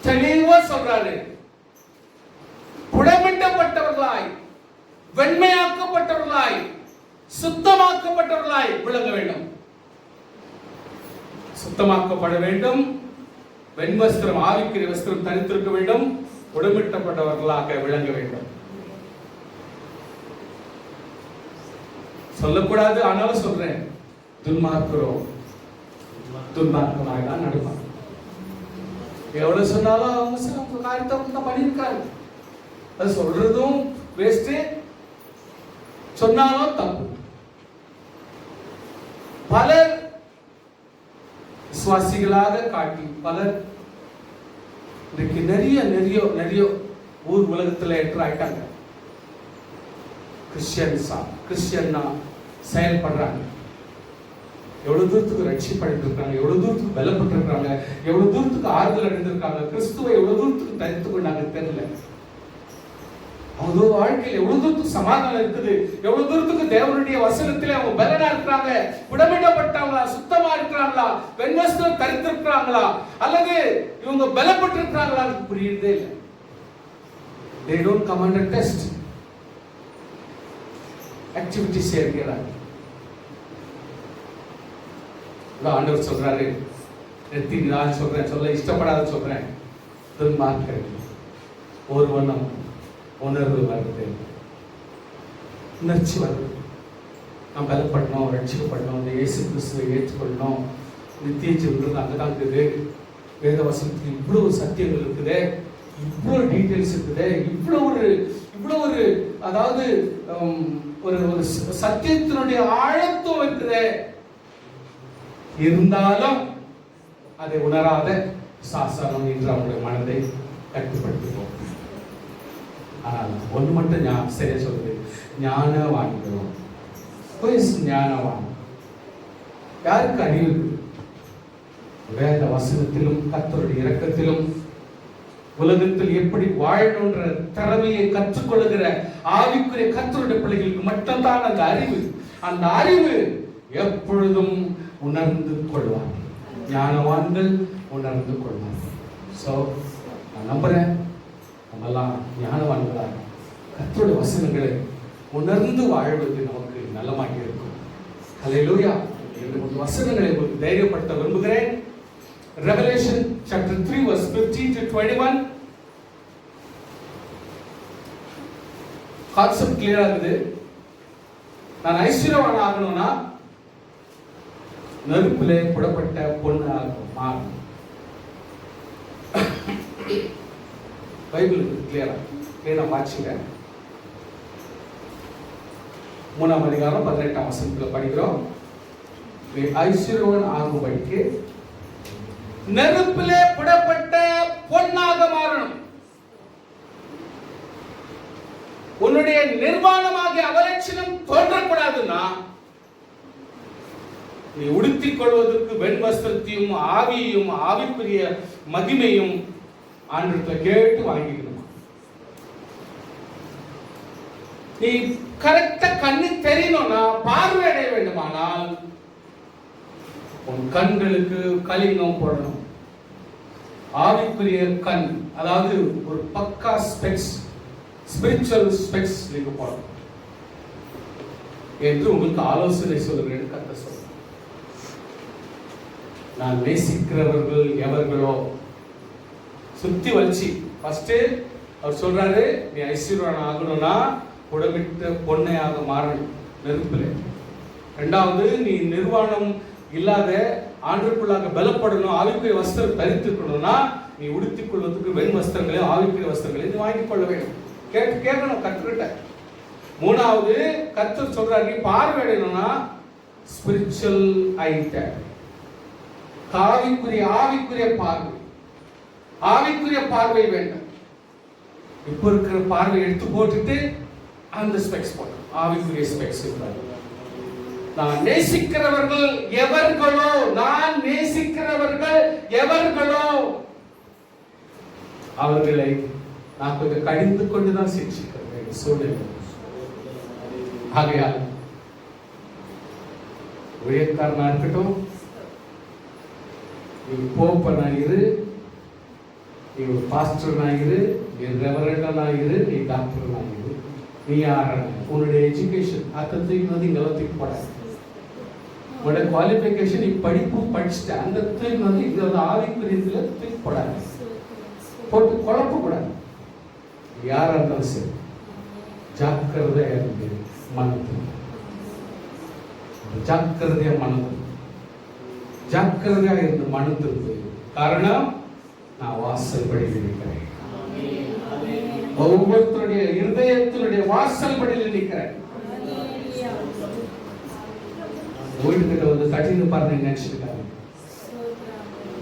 தெளிவா சொல்றாரு, புடமிடப்பட்டவர்களாய் வெண்மையாக்கப்பட்டவர்களாய் சுத்தமாக்கப்பட்டவர்களாய் விளங்க வேண்டும். சுத்தமாக்கப்பட வேண்டும். வெண் வஸ்திரம், ஆவிக்குரிய வஸ்திரம் தரித்திருக்க வேண்டும். புடமிடப்பட்டவர்களாக விளங்க வேண்டும். சொல்லக்கூடாது, ஆனாலும் சொல்றேன், துன்மார்க்கமாக தான் நடப்பாங்க. எவ்வளவு சொன்னாலும் அவங்க காரியத்தை பண்ணியிருக்காங்க. அது சொல்றதும் வேஸ்ட், சொன்னாலும் தப்பு. பலர் விசுவாசிகளாக காட்டி பலர் இன்னைக்கு நிறைய ஊர் உலகத்துல என்டர் ஆயிட்டாங்க. கிறிஸ்டியன்னா செயல்படுறாங்க. எவ்வளவு தூரத்துக்கு ரட்சிப்படைந்திருக்காங்க, எவ்வளவு தூரத்துக்கு பலப்பட்டிருக்காங்க, எவ்வளவு தூரத்துக்கு ஆறுதல் அடைந்திருக்காங்க, கிறிஸ்துவை எவ்வளவு தூரத்துக்கு தரித்து கொண்டாங்க தெரியல. அவங்க வாழ்க்கையில் எவ்வளவு தூரத்துக்கு சமாதானம் இருக்குது, எவ்வளவு தூரத்துக்கு தேவனுடைய வசனத்திலே அவங்க பலனா இருக்கிறாங்க, புடமிடப்பட்டவங்களா, சுத்தமா இருக்கிறாங்களா, வெண்வஸ்திரம் தரித்திருக்கிறாங்களா, அல்லது இவங்க பலப்பட்டு இருக்கிறாங்களா புரியுறதே இல்லை. They don't come under test. Activities செய்கிறாங்க. ஆண்டவர் சொல்றாரு, நெத்தி நான் சொல்றேன், சொல்ல இஷ்டப்படாத சொல்றேன், துன்மார்க்கன் ஒருவனும் உணர்வு வருது, உணர்ச்சி வருது. நாம் பலப்படணும், ரட்சிக்கப்படணும், இந்த இயேசு கிறிஸ்துவை ஏற்றுக்கொள்ளணும், நித்திய ஜீவன்றது அங்கதான் இருக்குது. வேத வசனத்துக்கு இவ்வளவு சத்தியங்கள் இருக்குது, இவ்வளவு டீட்டெயில்ஸ் இருக்குது, இவ்வளவு ஒரு அதாவது ஒரு சத்தியத்தினுடைய ஆழத்துவம் இருக்குது. இருந்தாலும் அதை உணராத சாசனம் என்று அவங்களுடைய மனதை கட்டுப்படுத்துவோம். ஆனால் ஒன்று மட்டும் சரியா சொல்றது, ஞானவான்கிறோம். ஞானவான் யாருக்கு அறிவு? வேத வசனத்திலும் கர்த்தருடைய இரக்கத்திலும் உலகத்தில் எப்படி வாழணுன்ற திறமையை கற்றுக்கொள்கிற ஆவிக்குரிய கர்த்தருடைய பிள்ளைகளுக்கு மட்டும்தான் அந்த அறிவு. அந்த அறிவு எப்பொழுதும் உணர்ந்து கொள்வார். ஞானவான்கள் உணர்ந்து கொள்வார். சோ நான் நம்புறேன், நம்மெல்லாம் ஞானவான்களாக கர்த்தருடைய வசனங்களை உணர்ந்து வாழ்வது நமக்கு நலமாக இருக்கும். ஹல்லேலூயா. இந்த வசனங்களை உங்களுக்கு தைரியப்படுத்த விரும்புகிறேன். Revelation chapter 3 verse 15 to 21. Concept கிளியரா இருக்குது. நான் ஐஸ்வர்யவான் ஆகணும்னா நெருப்பிலே புடப்பட்ட பொன்னாக மாறணும். பைபிள் கிளியரா வாட்சிங்க. 3ஆம் அதிகாரம் 18ஆம் வசனத்துல படிக்கிறோம். ஐஸ்வர்யவான் ஆகும்படிக்கு நெருப்பிலே புடப்பட்ட பொன்னாக மாறணும். உன்னுடைய நிர்வாணமாகிய அவலட்சணம் தோன்றக்கூடாதுன்னா நீ உடுத்திக் கொள்வதற்கு வெண் வஸ்திரத்தையும் ஆவியையும் ஆவிக்குரிய மகிமையும் ஆண்டவர்கிட்ட கேட்டு வாங்கிக்கணும். நீ கரெக்டா கண்ணு தெரியணும்னா, பார்வை அடைய வேண்டுமானால் உன் கண்களுக்கு கலிங்கம் போடணும். ஆவிக்குரிய கண், அதாவது ஒரு பக்கா ஸ்பெக்ஸ், ஸ்பிரிச்சுவல் ஸ்பெக்ஸ் நீங்க போடணும் என்று உங்களுக்கு ஆலோசனை சொல்லுகிறேன். கர்த்தர் சொல்றார். நான் நேசிக்கிறவர்கள் எவர்களோ சுத்தி வச்சு ஃபர்ஸ்ட் அவர் சொல்றாரு, நீ ஐஸ்வர்யவான் ஆகணும்னா புடமிட்ட பொன்னையாக மாறணும் நெருப்பில். இரண்டாவது, நீ நிர்வாணம் இல்லாத ஆண்டுக்குள்ளாக பலப்படணும், ஆவிக்குரிய வஸ்திரம் தரித்துக்கணும்னா நீ உடுத்திக் கொள்வதற்கு வெண் வஸ்திரங்களை ஆவிக்குரிய வஸ்திரங்களை நீ வாங்கிக் கொள்ள வேண்டும். கேட்கணும் கற்றுக்கிட்ட. மூணாவது, கர்த்தர் சொல்றாரு, நீ பார்வையிடணும்னா ஸ்பிரிச்சுவல் ஐட்ட, ஆவிக்குரிய பார்வை, ஆவிக்குரிய பார்வை வேண்டும். இப்ப இருக்கிற பார்வை எடுத்து போட்டுட்டு அந்த ஸ்பெக்ஸ் போட்டு ஆவிக்குரிய ஸ்பெக்ஸ் இருக்காது. நான் நேசிக்கிறவர்கள் எவர்களோ, நான் நேசிக்கிறவர்கள் எவர்களோ அவர்களை நான் கொஞ்சம் கடிந்து கொண்டுதான் சிக்ஷிக்கிறேன் சூழ்நிலை. ஆகையால் ஊழியக்காரனா இருக்கட்டும், நீ போப்பனா இரு, நீ ஒரு பாஸ்டர்னா இரு, நீ ரெவரண்டனா இரு, நீ டாக்டர்னா இரு, நீ யாரான உன்னுடைய எஜுகேஷன் அத்தத்துக்கு வந்து இங்க தூக்கி போடாது. உன்னோட குவாலிஃபிகேஷன் நீ படிப்பு படிச்சுட்ட அந்த தூக்கி வந்து இங்க வந்து ஆவிக்குரியத்துல தூக்கி போடாது, போட்டு குழப்ப கூடாது. யாரா இருந்தாலும் சரி ஜாக்கிரதையா இருந்து மனது, ஜாக்கிரதையா மனது, ஜாக்கிரதையா இருந்து மனது. காரணம், நான் வாசல் படியில் இருக்கிறேன். ஒவ்வொருத்தருடைய இருதயத்தினுடைய வாசல் படியில் நிற்கிறேன். வீட்டுக்கிட்ட வந்து தட்டின்னு பாருங்க நினைச்சிருக்காங்க.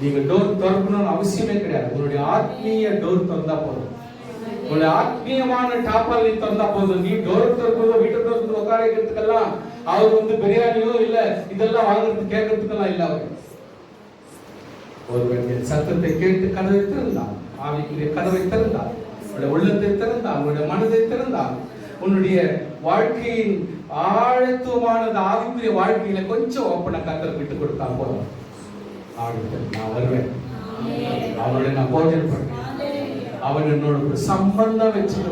நீங்க டோர் திறக்கணும்னு அவசியமே கிடையாது. உன்னுடைய ஆத்மீய டோர் திறந்தா போதும், உன்னுடைய ஆத்மீயமான டாப்பால் நீ திறந்தா போதும். நீ டோர் திறக்கிறதோ வீட்டை திறந்து உட்காரத்துக்கெல்லாம் அவர் வந்து பிரியாணியோ இல்ல இதெல்லாம் வாங்குறது கேட்கறதுக்கெல்லாம் இல்ல. அவர் ஒருவன் சத்தத்தை கேட்டு கதவை திறந்தான், ஆவிக்குரிய கதவை திறந்தான், உன்னுடைய உள்ளத்தை திறந்தான், உன்னுடைய மனதை திறந்தான், உன்னுடைய வாழ்க்கையின் ஆழத்துவமானது ஆவிக்குரிய வாழ்க்கையில கொஞ்சம் ஓப்பன கர்த்தர் விட்டு கொடுத்தா போதும். நான் வருவேன், அவனுடைய நான் போஜனம் பண்ணேன், அவன் என்னோட சம்பந்தம் வச்சுட்டு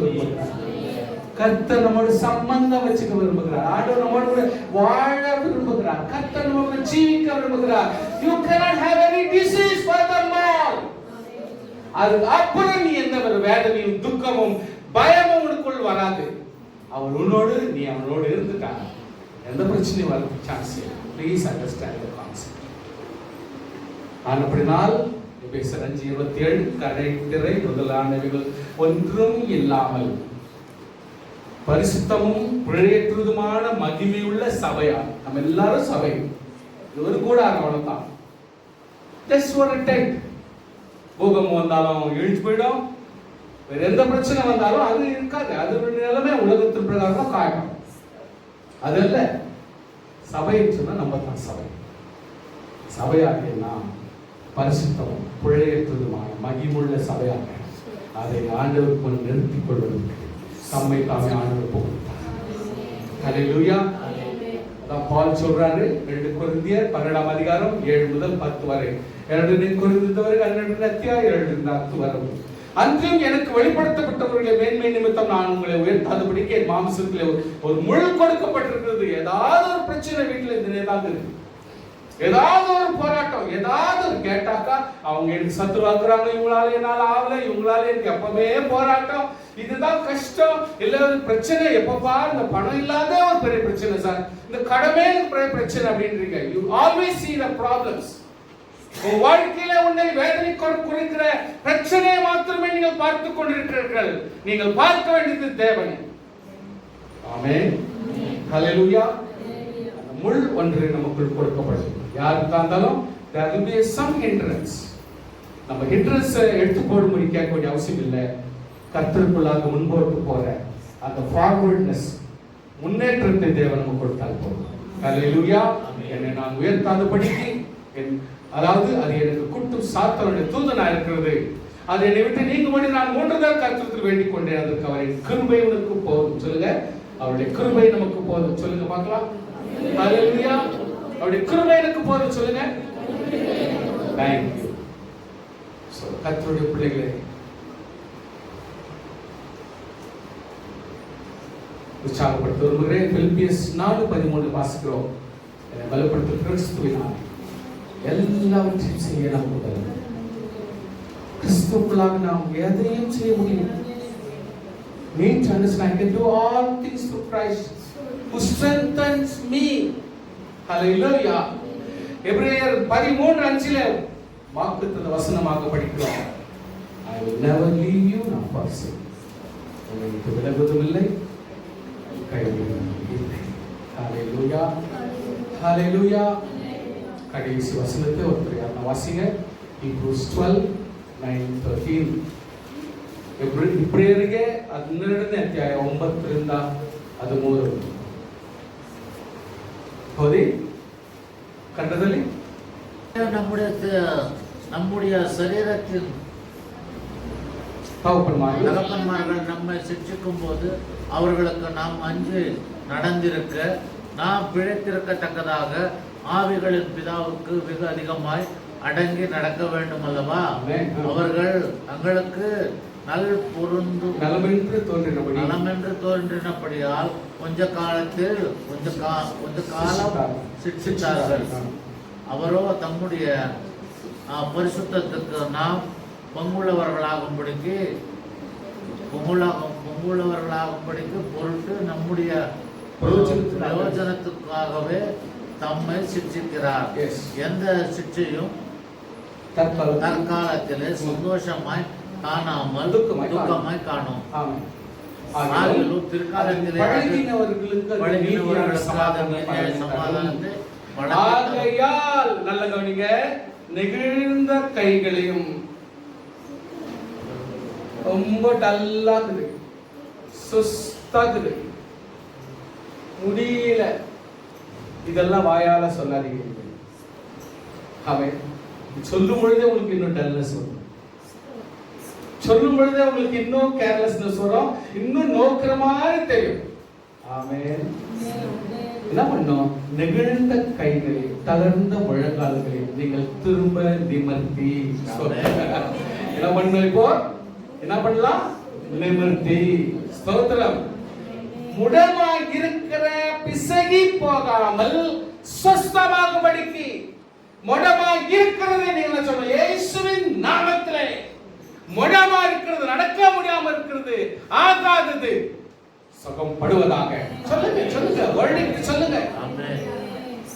கர்த்தர் நம்மோட சம்பந்தம் வச்சுக்க விரும்புகிறார். ஆண்டவர் நம்மோட கூட வாழ விரும்புகிறார். கர்த்தர் நம்மோட ஜீவிக்க விரும்புகிறார். You cannot have any disease furthermore. அதுக்கு அப்புறம் நீ எந்த ஒரு வேதனையும் துக்கமும் பயமும் உனக்குள் வராது. அவர் உன்னோடு, நீ அவனோடு இருந்துட்டா எந்த பிரச்சனையும் வர சான்ஸ் இல்லை. Please understand the concept. ஆனபடினால் எபேசியர் 5:27 கடைத்திரை முதலானவைகள் ஒன்றும் இல்லாமல் பரிசுத்தமும் பிழையற்றதுமான மகிமையுள்ள சபையா, நம்ம எல்லாரும் சபை, இது ஒரு கூடாரம் அவ்வளவுதான். ஜஸ்ட் ஒரு டென்ட். பூகம்பம் வந்தாலும் இழிச்சு போயிடும், வேற எந்த பிரச்சனை வந்தாலும் அது இருக்காது. அது நிலைமை உலகத்தின் பிரகாரம் காயம். அதல்ல சபைன்னு சொன்னா நம்ம தான் சபை. சபையாக நாம் பரிசுத்தமும் பிழையற்றதுமான மகிமுள்ள சபையாக அதை ஆண்டவருக்கு முன் நிறுத்திக் கொள்வதற்கு தம்மை தாமே ஆண்டவர் போகிறார். ஹல்லேலூயா. அதான் பவுல் சொல்றாரு 2 கொரிந்தியர் 12:7-10 வரை. 2 கொரிந்தியர் 12:7 வரை. அன்றும் எனக்கு வெளிப்படுத்தப்பட்டவர்களுடைய மேன்மை நிமித்தம் நான் உங்களை உயர்த்தாதபடிக்கு என் மாம்சத்திலே ஒரு முள் கொடுக்கப்பட்டிருக்கிறது. ஏதாவது ஒரு பிரச்சனை வீட்டில் இந்த ஏதாவது இருக்கு, ஏதாவது ஒரு போராட்டம், ஏதாவது கேட்டாக்கா அவங்க எனக்கு சத்துருவாக்குறாங்க, இவங்களால என்னால ஆகல, இவங்களால எனக்கு எப்பவுமே போராட்டம், இதுதான் கஷ்டம், இல்ல ஒரு பிரச்சனை, எப்பப்பா இந்த பணம் இல்லாத ஒரு பெரிய பிரச்சனை சார், இந்த கடமே பெரிய பிரச்சனை அப்படின்றீங்க. You always see the problems. உங்க வாழ்க்கையில உன்னை வேதனை குறிக்கிற பிரச்சனையை மாத்திரமே நீங்கள் பார்த்து கொண்டிருக்கிறீர்கள். நீங்கள் பார்க்க வேண்டியது தேவனை. ஆமென். ஹல்லேலூயா. முள் ஒன்று நமக்குள் கொடுக்கப்படும். யாருக்கு இருந்தாலும் there will be some hindrance. நம்ம hindrance எடுத்து போட முடிக்க வேண்டிய அவசியம் இல்லை. கர்த்தருக்குள்ளாக முன்போட்டு போற அந்த ஃபார்வர்ட்னஸ், முன்னேற்றத்தை தேவன் நமக்கு கொடுத்தால் போதும். ஹல்லேலூயா. என்னை நான் உயர்த்தாதபடிக்கு, அதாவது அது எனக்கு குட்டும் சாத்தானுடைய தூதனா இருக்கிறது, அது என்னை விட்டு நீங்கும்படி நான் 3 நாள் கர்த்தருக்கு வேண்டிக் கொண்டேன். அதற்கு அவரின் கிருபை உனக்கு போதும். சொல்லுங்க, அவருடைய கிருபை நமக்கு போதும். சொல்லுங்க பார்க்கலாம். ஹல்லேலூயா. அவருடைய கிருபை எனக்கு போதும். சொல்லுங்க. Thank you. So கர்த்தருடைய பிள்ளைகளே, உற்சாகப்படுத்த விரும்புகிறேன். பிலிப்பியன்ஸ் 4:13 வாசிக்கிறோம். பலப்படுத்த கிறிஸ்துவினால் எல்லாவற்றையும் செய்ய நாம் உதவும். கிறிஸ்துவுக்குள்ளாக நாம் எதையும் செய்ய முடியும். Need to understand, I can do all things through Christ who strengthens me. Hallelujah. எபிரேயர் 13:5 வாக்குத்தத்த வசனமாக படிக்கிறோம். I will never leave you nor forsake you. உங்களுக்கு விலகுவதும் இல்லை, கைவிடுவதும் இல்லை. Hallelujah. Hallelujah. கடைசி வசனத்தை ஒருத்தர் யாருன்னா வாசிங்க. Hebrews 12:9-13. ಎಬ್ರಿಯರಿಗೆ 12ನೇ ಅಧ್ಯಾಯ 9ರಿಂದ 13. ಓದಿ கண்டದಲ್ಲಿ. நம்முடைய சரீரத்தின் தகப்பன்மார்கள் நம்மை சிக்ஷிக்கும் போது அவர்களுக்கு நாம் அஞ்சு நடந்திருக்க, நாம் பிழைத்திருக்கத்தக்கதாக ஆவிகளின் பிதாவுக்கு வெகு அதிகமாய் அடங்கி நடக்க வேண்டும் அல்லவா? அவர்கள் தங்களுக்கு நலமென்று தோன்றினபடியால் கொஞ்ச காலத்தில் கொஞ்ச காலம் சிக்ஷித்தார்கள். அவரோ தம்முடைய பரிசுத்தத்துக்கு நாம் பங்குள்ளவர்களாகும்படிக்கு பொருட்டு நம்முடைய பிரயோஜனத்துக்காகவே தம்மை சிக்ஷிக்கிறார். எந்த சிக்ஷையும் தற்காலத்திலே சந்தோஷமாய் காணாமல் துக்கமாய் காணும். பிற்காலத்திலே சமாதானத்தை நல்ல கவனிங்க. நெகிழ்ந்த கைகளையும் ரொம்ப டல்லாக்குது, சுஸ்தாக்குது, முடியல, இதெல்லாம் வாயால சொல்லாதீங்க. அவன் சொல்லும் பொழுதே உங்களுக்கு இன்னும் டல்னஸ் வரும், சொல்லும் பொழுதே உங்களுக்கு இன்னும் கேர்லெஸ்னஸ் வரும், இன்னும் நோக்கிற மாதிரி தெரியும். ஆமென். என்ன பண்ணும்? நெகிழ்ந்த கைகளை தளர்ந்த முழங்கால்களை நீங்கள் திரும்ப நிமிர்த்தி என்ன பண்ணணும்? இப்போ என்ன பண்ணலாம்? நிமிர்த்தி. ஸ்தோத்திரம். முடமாய் இருக்கிற பிசகி போகாமல் சுஸ்தமாகும்படிக்கு. முடமாய் இருக்கிறது நீங்க சொல்லணும், இயேசுவின் நாமத்திலே. முடமா இருக்கிறது, நடக்க முடியாம இருக்கிறது, ஆகாதது சுகப்படுவதாக. சொல்லுங்க சொல்லுங்க, வேர்ல்டுக்கு சொல்லுங்க,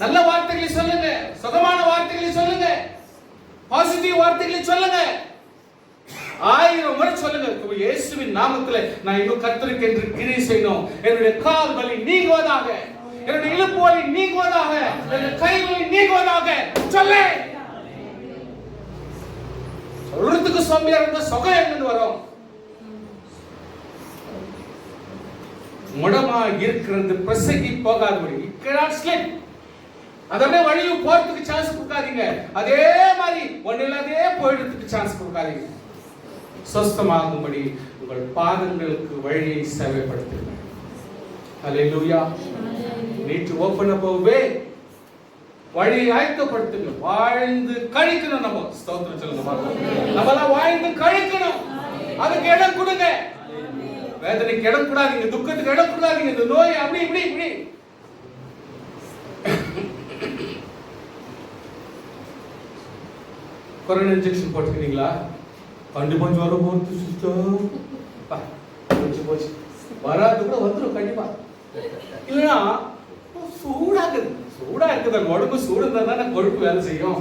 நல்ல வார்த்தைகளை சொல்லுங்க, சுகமான வார்த்தைகளை சொல்லுங்க, பாசிட்டிவ் வார்த்தைகளை சொல்லுங்க. 1000 முறை சொல்லுங்க, இயேசுவின் நாமத்திலே நான் இன்னும் கர்த்தருக்கு என்று கிரியை செய்யணும். என்னுடைய கால் வலி நீங்குவதாக, என்னுடைய இடுப்பு வலி நீங்குவதாக, என்னுடைய கை வலி நீங்குவதாக. சொல்லு. சொல்றதுக்கு சோம்பேறியா இருந்தா சுகம் எங்கிருந்து வரும்? முடமா இருக்கிறது பிரசங்கி போகாதபடி. அதே வழியை போறதுக்கு சான்ஸ் கொடுக்காதீங்க. அதே மாதிரி ஒன்னில்லாதே போயிடுறதுக்கு சான்ஸ் கொடுக்காதீங்க. சுஸ்தமாகும்படி உங்கள் பாதங்களுக்கு வழியை சேவைப்படுத்துங்க. ஹல்லேலூயா. need to open up a way. வழியை ஆயத்தப்படுத்துங்க. வாழ்ந்து கழிக்கணும். நம்ம ஸ்தோத்திரம் சொல்லுங்க. நம்மளாம் வாழ்ந்து கழிக்கணும். அதுக்கு இடம் கொடுங்க. வேதனைக்கு இடம் கூடாதீங்க, துக்கத்துக்கு இடம் கூடாதீங்க. இந்த நோய் அப்படி இப்படி இப்படி. கொரோனா இன்ஜெக்ஷன் போட்டுக்கிறீங்களா? கண்டிப்பா ஜுரம் போறது சிஸ்டர். போச்சு வராது கூட வந்துடும் கண்டிப்பா. இல்லைன்னா சூடாகுது, சூடா இருக்குது. உடம்பு சூடு இருந்தா தானே கொழுப்பு வேலை செய்யும்.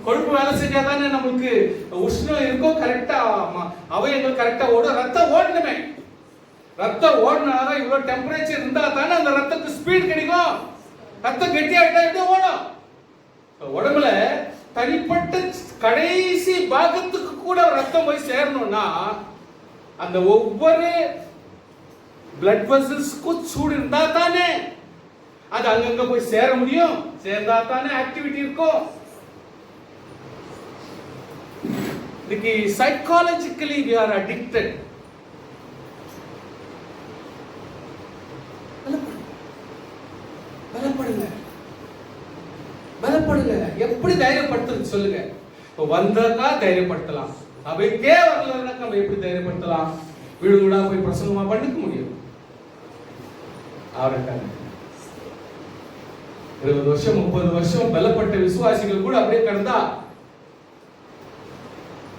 கொழுப்பு வேலை செஞ்சாதானே நமக்கு உஷ்ணம் இருக்கும், கரெக்டா அவயங்கள் கரெக்டா ஓடும். ரத்தம் ஓடணுமே, ரத்தம் ஓடினாதான் இவ்வளவு டெம்பரேச்சர் இருந்தா தானே அந்த ரத்தத்துக்கு ஸ்பீட் கிடைக்கும். ரத்தம் கெட்டியாயிட்டா எப்படி ஓடும்? உடம்புல தனிப்பட்ட கடைசி பாகத்துக்கு கூட ரத்தம் போய் சேரணும்னா அந்த ஒவ்வொரு பிளட் வெசல்ஸ்க்கும் சூடு இருந்தா தானே அது அங்கங்க போய் சேர முடியும். சேர்ந்தா தானே ஆக்டிவிட்டி இருக்கும். இதுக்கு சைக்காலஜிக்கலி we are addicted. பலப்படுங்க, பலப்படுங்க. எப்படி தைரியப்படுத்துறது சொல்லுங்க. இப்போ வந்தாக்கா தைரியப்படுத்தலாம், அவைக்கே வரலன்னாக்கா நம்ம எப்படி தைரியப்படுத்தலாம்? வீடு வீடா போய் பிரசங்கமா பண்ணிக்க முடியும்? அவருக்காக 20 வருஷம் 30 வருஷம் பலப்பட்ட விசுவாசிகள் கூட அப்படியே கடந்தா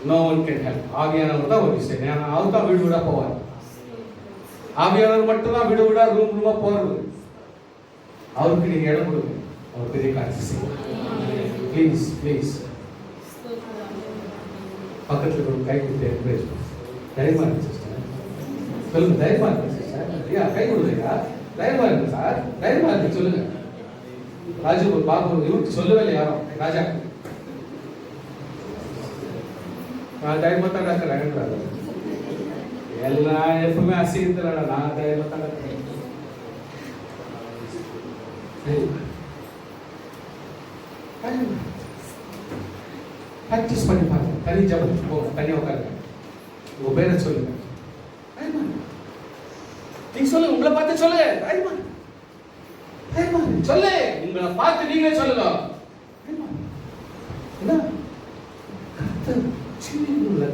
no one can help. ஆவியானவர் தான் ஒரு விஷயம். அவர் தான் வீடு வீடா போவார். ஆவியானவர் மட்டும் தான் வீடு வீடா ரூம் ரூமா போறது. அவருக்கு நீங்க இடம் கொடுங்க. அவர் பெரிய காரியம் செய்வார். Please please. பக்கத்துல ஒரு கை கொடுத்து என்கரேஜ் பண்ணுங்க. தைரியமா இருக்கு சிஸ்டர். சொல்லுங்க, தைரியமா இருக்கு சிஸ்டர். ஐயா கை கொடுங்க. தைரியமா இருக்கு சார், தைரியமா இருக்கு சொல்லுங்க. ராஜு ஒரு பாபு இவருக்கு சொல்லவே இல்லை யாரும். ராஜா நான் தைரியமா தான் இருக்கிறேன். எல்லாம் எப்பவுமே அசிங்கத்துல நான் தைரியமா தான் இருக்கிறேன். பிராக்டிஸ் பண்ணி பாருங்க. தனி ஜபத்துக்கு போங்க, தனியா உட்காருங்க. உங்க பேரை சொல்லுங்க. நீங்க சொல்லுங்க, உங்களை பார்த்து சொல்லுங்க. சொல்லு, உங்களை பார்த்து நீங்களே சொல்லுங்க.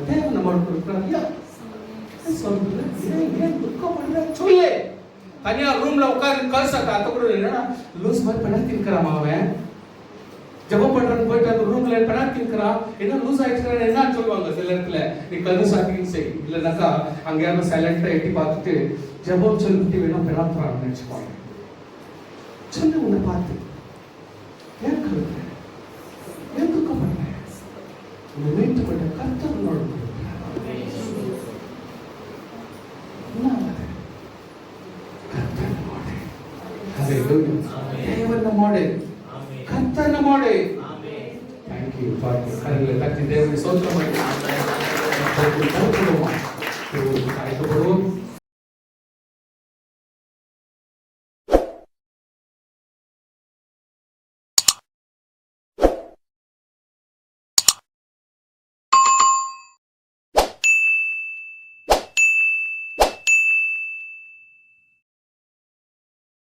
தேவை நம்மளுக்கு இருக்கிறாங்க. சொல்லு. தனியா ரூம்ல உட்கார்ந்து கல்சாக்கா அத்த கூட என்னன்னா லூஸ் மாதிரி பெனாத்தி இருக்கிறான். அவன் ஜபம் பண்றன்னு போயிட்டு அந்த ரூம்ல பெனாத்தி இருக்கிறான். என்ன லூஸ் ஆயிடுச்சு என்ன சொல்லுவாங்க சில இடத்துல. நீ கல் சாத்தின்னு செய், இல்லைனாக்கா அங்க யாரும் சைலண்டா எட்டி பார்த்துட்டு ஜபம் சொல்லிட்டு வேணும் பெனாத்துறான்னு நினைச்சுப்பாங்க. சொல்லு, உன்னை பார்த்து ஏன் கருத்து, ஏன் துக்கப்படுற? உன்னை மீட்டு கொண்ட கர்த்தர் தேவன் நம்மோடு, கர்த்தர் நம்மோடு. Thank you for கரங்களை தட்டி தேவனை சோத்திரம் பண்ணி